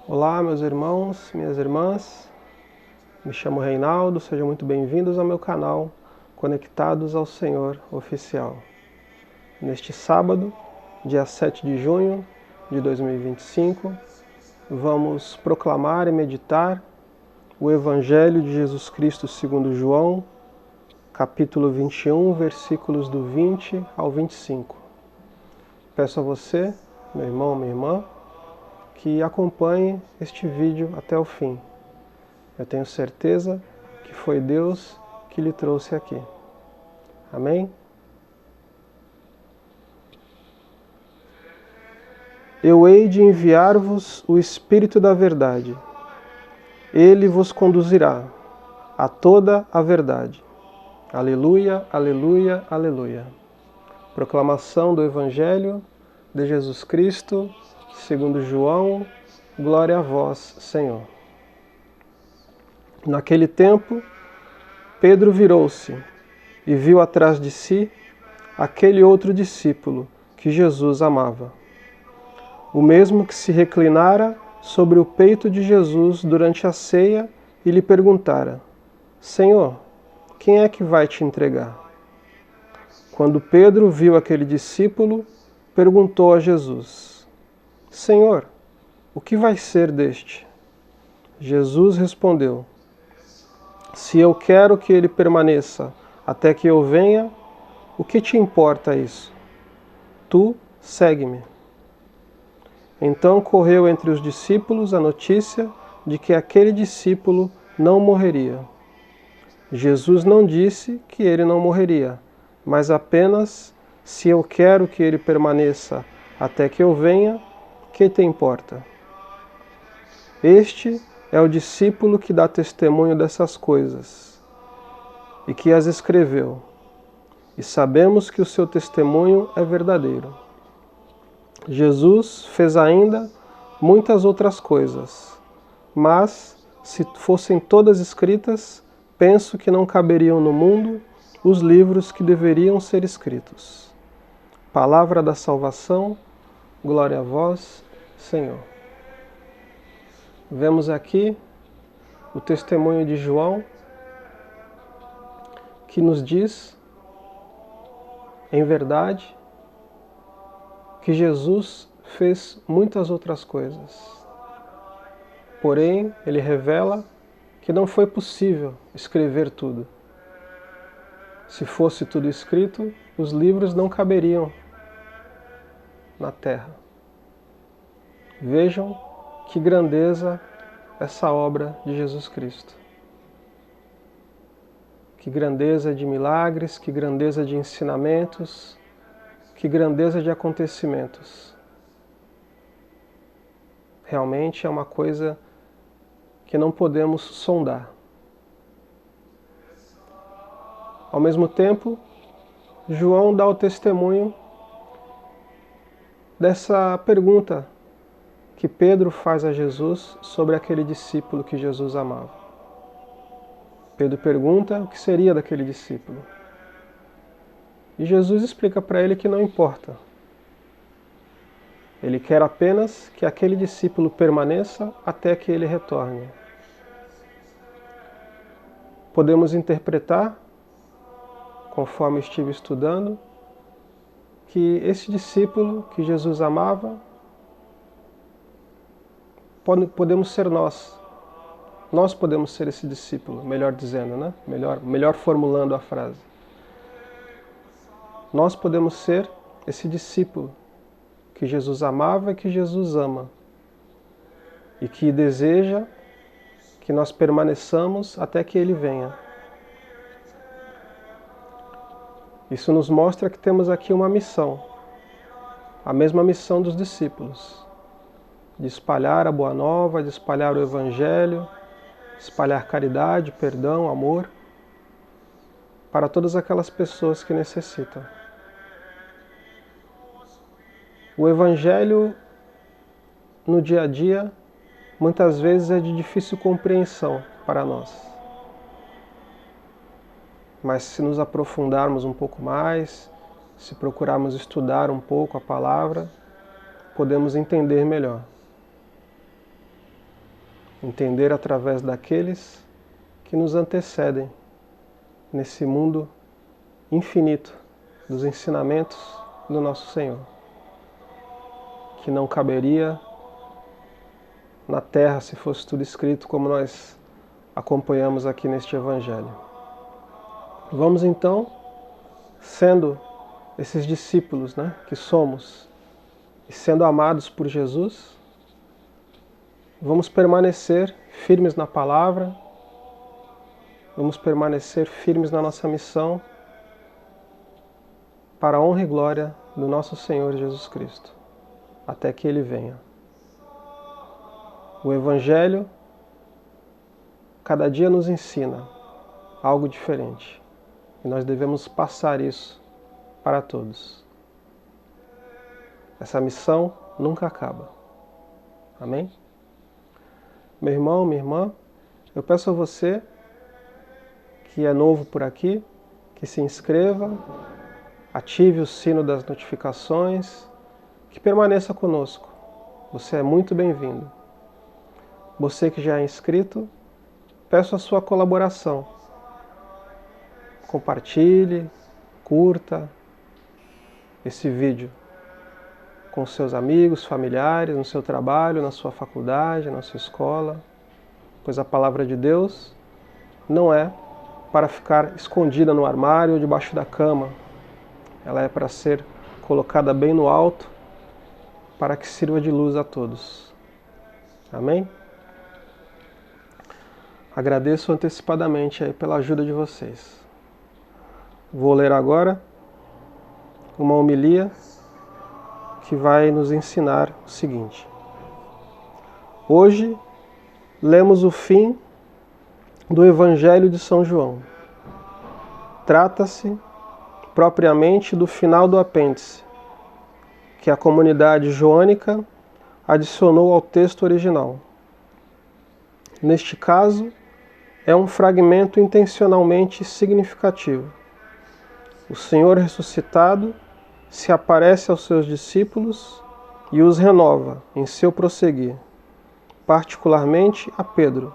Olá, meus irmãos, minhas irmãs. Me chamo Reinaldo, sejam muito bem-vindos ao meu canal Conectados ao Senhor Oficial. Neste sábado, dia 7 de junho de 2025, vamos proclamar e meditar o Evangelho de Jesus Cristo segundo João, capítulo 21, versículos do 20 ao 25. Peço a você, meu irmão, minha irmã, que acompanhe este vídeo até o fim. Eu tenho certeza que foi Deus que lhe trouxe aqui. Amém? Eu hei de enviar-vos o Espírito da Verdade. Ele vos conduzirá a toda a verdade. Aleluia, aleluia, aleluia. Proclamação do Evangelho de Jesus Cristo, segundo João, glória a vós, Senhor. Naquele tempo, Pedro virou-se e viu atrás de si aquele outro discípulo que Jesus amava. O mesmo que se reclinara sobre o peito de Jesus durante a ceia e lhe perguntara: Senhor, quem é que vai te entregar? Quando Pedro viu aquele discípulo, perguntou a Jesus: Senhor, o que vai ser deste? Jesus respondeu: Se eu quero que ele permaneça até que eu venha, o que te importa isso? Tu segue-me. Então correu entre os discípulos a notícia de que aquele discípulo não morreria. Jesus não disse que ele não morreria, mas apenas: se eu quero que ele permaneça até que eu venha, que te importa? Este é o discípulo que dá testemunho dessas coisas e que as escreveu, e sabemos que o seu testemunho é verdadeiro. Jesus fez ainda muitas outras coisas, mas, se fossem todas escritas, penso que não caberiam no mundo os livros que deveriam ser escritos. Palavra da salvação, glória a vós, Senhor. Vemos aqui o testemunho de João, que nos diz, em verdade, que Jesus fez muitas outras coisas. Porém, ele revela que não foi possível escrever tudo. Se fosse tudo escrito, os livros não caberiam na terra. Vejam que grandeza essa obra de Jesus Cristo. Que grandeza de milagres, que grandeza de ensinamentos, que grandeza de acontecimentos. Realmente é uma coisa que não podemos sondar. Ao mesmo tempo, João dá o testemunho dessa pergunta que Pedro faz a Jesus sobre aquele discípulo que Jesus amava. Pedro pergunta o que seria daquele discípulo. E Jesus explica para ele que não importa. Ele quer apenas que aquele discípulo permaneça até que ele retorne. Podemos interpretar, conforme estive estudando, que esse discípulo que Jesus amava, podemos ser nós. Nós podemos ser esse discípulo, melhor dizendo, né? Melhor formulando a frase. Nós podemos ser esse discípulo que Jesus amava e que Jesus ama. E que deseja que nós permaneçamos até que Ele venha. Isso nos mostra que temos aqui uma missão. A mesma missão dos discípulos. De espalhar a boa nova, de espalhar o Evangelho, espalhar caridade, perdão, amor, para todas aquelas pessoas que necessitam. O Evangelho, no dia a dia, muitas vezes é de difícil compreensão para nós. Mas se nos aprofundarmos um pouco mais, se procurarmos estudar um pouco a palavra, podemos entender melhor. entender através daqueles que nos antecedem nesse mundo infinito dos ensinamentos do nosso Senhor, que não caberia na terra se fosse tudo escrito como nós acompanhamos aqui neste Evangelho. Vamos então, sendo esses discípulos, que somos, e sendo amados por Jesus, vamos permanecer firmes na palavra, vamos permanecer firmes na nossa missão, para a honra e glória do nosso Senhor Jesus Cristo, até que Ele venha. O Evangelho, cada dia nos ensina algo diferente, e nós devemos passar isso para todos. Essa missão nunca acaba. Amém? Meu irmão, minha irmã, eu peço a você que é novo por aqui, que se inscreva, ative o sino das notificações, que permaneça conosco. Você é muito bem-vindo. Você que já é inscrito, peço a sua colaboração. Compartilhe, curta esse vídeo com seus amigos, familiares, no seu trabalho, na sua faculdade, na sua escola, pois a palavra de Deus não é para ficar escondida no armário ou debaixo da cama. Ela é para ser colocada bem no alto, para que sirva de luz a todos. Amém? Agradeço antecipadamente aí pela ajuda de vocês. Vou ler agora uma homilia que vai nos ensinar o seguinte. Hoje lemos o fim do Evangelho de São João. Trata-se propriamente do final do apêndice, que a comunidade joânica adicionou ao texto original. Neste caso, é um fragmento intencionalmente significativo. O Senhor ressuscitado se aparece aos seus discípulos e os renova em seu prosseguir, particularmente a Pedro.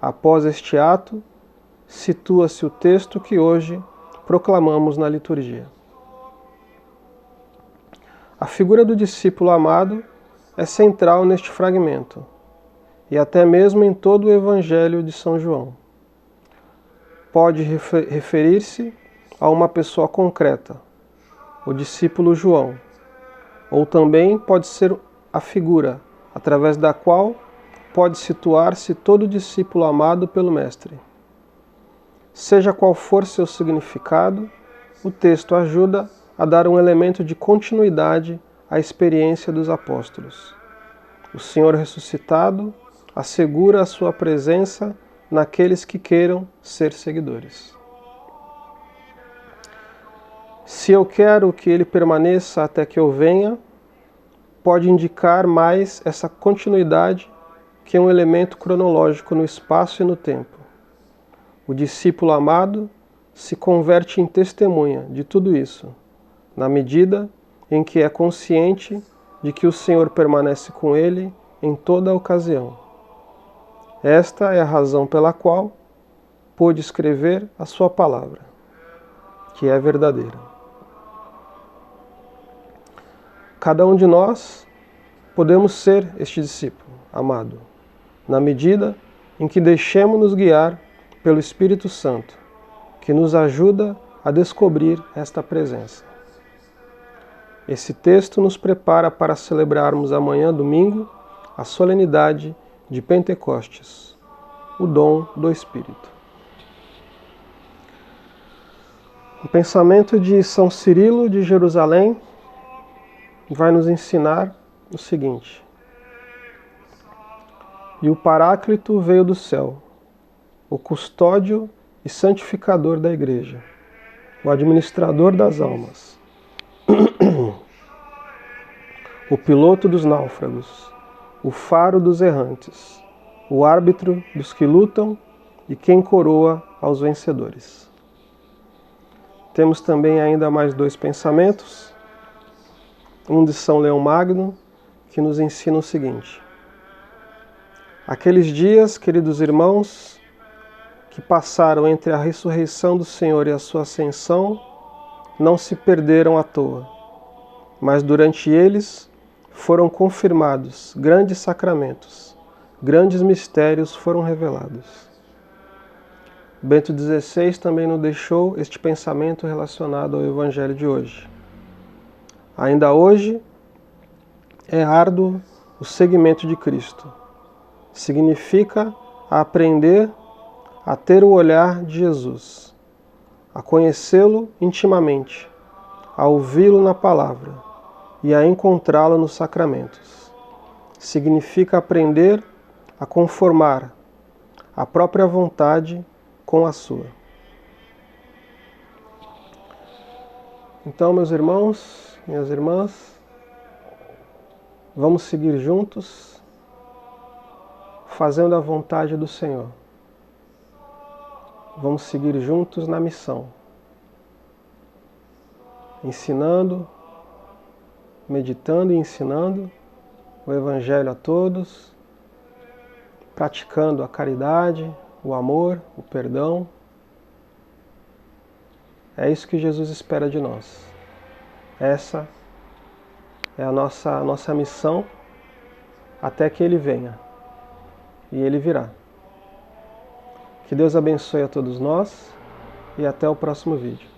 Após este ato, situa-se o texto que hoje proclamamos na liturgia. A figura do discípulo amado é central neste fragmento, e até mesmo em todo o Evangelho de São João. Pode referir-se a uma pessoa concreta, o discípulo João, ou também pode ser a figura através da qual pode situar-se todo discípulo amado pelo Mestre. Seja qual for seu significado, o texto ajuda a dar um elemento de continuidade à experiência dos apóstolos. O Senhor ressuscitado assegura a sua presença naqueles que queiram ser seguidores. Se eu quero que ele permaneça até que eu venha, pode indicar mais essa continuidade que um elemento cronológico no espaço e no tempo. O discípulo amado se converte em testemunha de tudo isso, na medida em que é consciente de que o Senhor permanece com ele em toda a ocasião. Esta é a razão pela qual pôde escrever a sua palavra, que é verdadeira. Cada um de nós podemos ser este discípulo amado, na medida em que deixemos-nos guiar pelo Espírito Santo, que nos ajuda a descobrir esta presença. Esse texto nos prepara para celebrarmos amanhã, domingo, a solenidade de Pentecostes, o dom do Espírito. O pensamento de São Cirilo de Jerusalém vai nos ensinar o seguinte: e o Paráclito veio do céu, o custódio e santificador da Igreja, o administrador das almas, o piloto dos náufragos, o faro dos errantes, o árbitro dos que lutam e quem coroa aos vencedores. Temos também ainda mais dois pensamentos, um de São Leão Magno, que nos ensina o seguinte: Aqueles dias, queridos irmãos, que passaram entre a ressurreição do Senhor e a sua ascensão, não se perderam à toa, mas durante eles foram confirmados grandes sacramentos, grandes mistérios foram revelados. Bento XVI também nos deixou este pensamento relacionado ao Evangelho de hoje. Ainda hoje é árduo o seguimento de Cristo. Significa aprender a ter o olhar de Jesus, a conhecê-lo intimamente, a ouvi-lo na palavra e a encontrá-lo nos sacramentos. Significa aprender a conformar a própria vontade com a sua. Então, meus irmãos, minhas irmãs, vamos seguir juntos, fazendo a vontade do Senhor. Vamos seguir juntos na missão, ensinando, meditando e ensinando o Evangelho a todos, praticando a caridade, o amor, o perdão. É isso que Jesus espera de nós. Essa é a nossa missão até que Ele venha. E Ele virá. Que Deus abençoe a todos nós e até o próximo vídeo.